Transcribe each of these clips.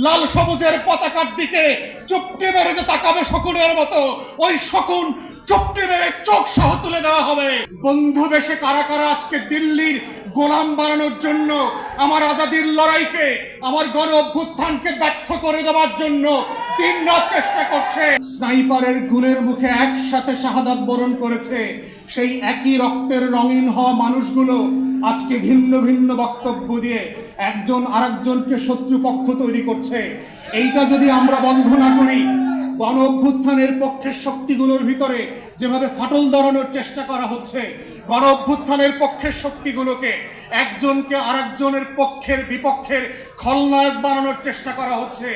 লাল সবুজের পতাকার দিকে চুপটি মেরে যে তাকাবে শকুনের মতো, ওই শকুন চুপটি মেরে চোখ সহ তুলে দেওয়া হবে। বন্ধু বেশে কারা কারা আজকে দিল্লির গোলাম বানানোর জন্য, আমার আজাদির লড়াইকে, আমার গণ অভ্যুত্থানকে ব্যর্থ করে দেওয়ার জন্য দিন রাত চেষ্টা করছে। স্নাইপারের গুলির মুখে একসাথে শাহাদাত বরণ করেছে সেই একই রক্তের রঙিন হওয়া মানুষগুলো আজকে ভিন্ন ভিন্ন বক্তব্য দিয়ে একজন আরেকজনকে শত্রুপক্ষ তৈরি করছে। এইটা যদি আমরা বন্ধ না করি, গণ অভ্যুত্থানের পক্ষের শক্তিগুলোর ভিতরে যেভাবে ফাটল ধরানোর চেষ্টা করা হচ্ছে, গণ অভ্যুত্থানের পক্ষের শক্তিগুলোকে একজনকে আরেকজনের পক্ষের বিপক্ষের খলনায়ক বানানোর চেষ্টা করা হচ্ছে,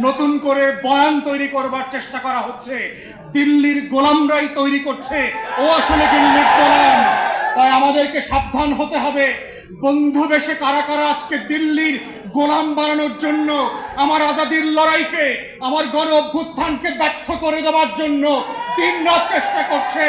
নতুন করে বয়ান তৈরি করবার চেষ্টা করা হচ্ছে। দিল্লির গোলামরাই তৈরি করছে ও আসলে দিল্লির গোলাম। তাই আমাদেরকে সাবধান হতে হবে। বন্ধু বেশে কারা কারা আজকে দিল্লির গোলাম বানানোর জন্য, আমার আজাদির লড়াইকে, আমার গণ অভ্যুত্থানকে ব্যর্থ করে দেওয়ার জন্য দিন রাত চেষ্টা করছে,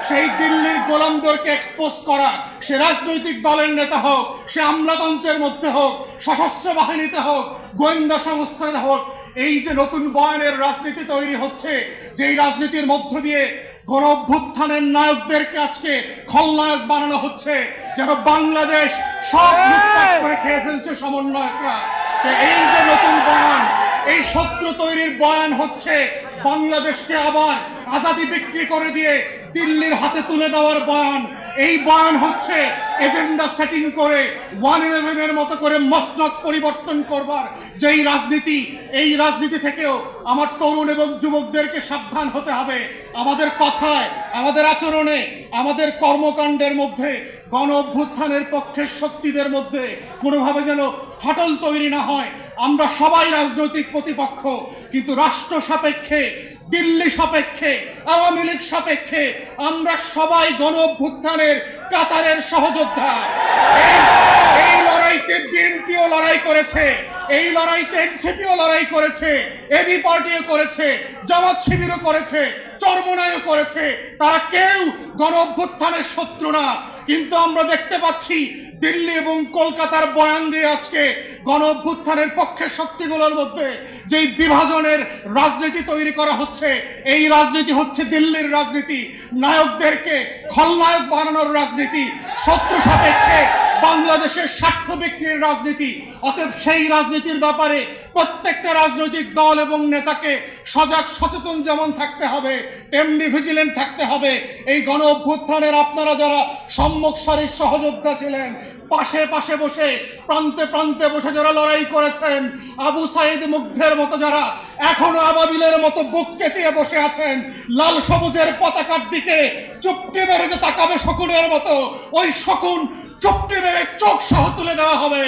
সেই দিল্লির গোলামদেরকে এক্সপোজ করা, সে রাজনৈতিক দলের নেতা হোক, সে আমলাতন্ত্রের মধ্যে হোক, সশস্ত্র বাহিনীতে হোক, গোয়েন্দা সংস্থাতে হোক, এই যে নতুন বয়ানের রাজনীতি তৈরি হচ্ছে, যেই রাজনীতির মধ্য দিয়ে গণ অভ্যুত্থানের নায়কদেরকে আজকে খলনায়ক বানানো হচ্ছে, যেন বাংলাদেশ সব লুটপাট করে খেয়ে ফেলছে সমন্বয়করা। এই যে নতুন বয়ান, এই শত্রু তৈরির বয়ান হচ্ছে বাংলাদেশকে আবার আজাদি বিক্রি করে দিয়ে দিল্লির হাতে তুলে দেওয়ার বয়ান। এই বয়ান হচ্ছে এজেন্ডা সেটিং করে 111 এর মতো করে মসনদ পরিবর্তন করবার যেই রাজনীতি, এই রাজনীতি থেকেও আমার তরুণ এবং যুবকদেরকে সাবধান হতে হবে। আমাদের কথায়, আমাদের আচরণে, আমাদের কর্মকাণ্ডের মধ্যে গণ অভ্যুত্থানের পক্ষের শক্তিদের মধ্যে কোনোভাবে যেন ফাটল তৈরি না হয়। আমরা সবাই রাজনৈতিক প্রতিপক্ষ, কিন্তু রাষ্ট্র সাপেক্ষে, দিল্লি সাপেক্ষে, আওয়ামী লীগ সাপেক্ষে আমরা সবাই গণ অভ্যুত্থানের কাতারের সহযোদ্ধা। এই লড়াইতে বিএনপিও লড়াই করেছে, এই লড়াইতে এনসিপিও লড়াই করেছে, এবি পার্টিও করেছে, জামাত শিবিরও করেছে, চরমোনাইও করেছে। তারা কেউ গণ অভ্যুত্থানের শত্রু না। কিন্তু আমরা দেখতে পাচ্ছি দিল্লি এবং কলকাতার বয়ান দিয়ে আজকে গণ অভ্যুত্থানের পক্ষের শক্তিগুলোর মধ্যে যেই বিভাজনের রাজনীতি তৈরি করা হচ্ছে, এই রাজনীতি হচ্ছে দিল্লির রাজনীতি, নায়কদেরকে খলনায়ক বানানোর রাজনীতি, শত্রু সাপেক্ষে বাংলাদেশের স্বার্থ বিক্রির রাজনীতি। অতএব সেই রাজনীতির ব্যাপারে প্রত্যেকটা রাজনৈতিক দল এবং নেতাকে সজাগ সচেতন যেমন থাকতে হবে, তেমনি ভিজিলেন্ট থাকতে হবে। এই গণ অভ্যুত্থানের আপনারা যারা সম্মুখ সারির সহযোদ্ধা ছিলেন, পাশে পাশে বসে, প্রান্তে প্রান্তে বসে যারা লড়াই করেছেন, আবু সাইদ মুগ্ধের মতো যারা এখনো আবাবিলের মতো বুক চেতিয়ে বসে আছেন, লাল সবুজের পতাকার দিকে চুপটি মেরে যে তাকাবে শকুনের মতো, ওই শকুন চুপটি মেরে চোখ সহ তুলে দেওয়া হবে।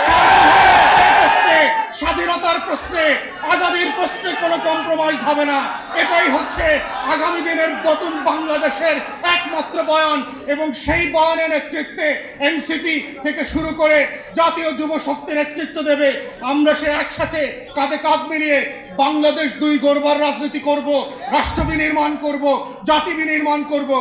সার্বভৌমত্বের প্রশ্নে, স্বাধীনতার প্রশ্নে, আজাদির প্রশ্নে কোনো কম্প্রোমাইজ হবে না। এটাই হচ্ছে আগামী দিনের নতুন বাংলাদেশের একমাত্র বয়ান। এবং সেই বয়ানের নেতৃত্বে এনসিপি থেকে শুরু করে জাতীয় যুব শক্তি নেতৃত্ব দেবে। আমরা সে একসাথে কাঁধে কাঁধ মিলিয়ে বাংলাদেশ দুই গড়বার রাজনীতি করব, রাষ্ট্র বিনির্মাণ করব, জাতি বিনির্মাণ করব।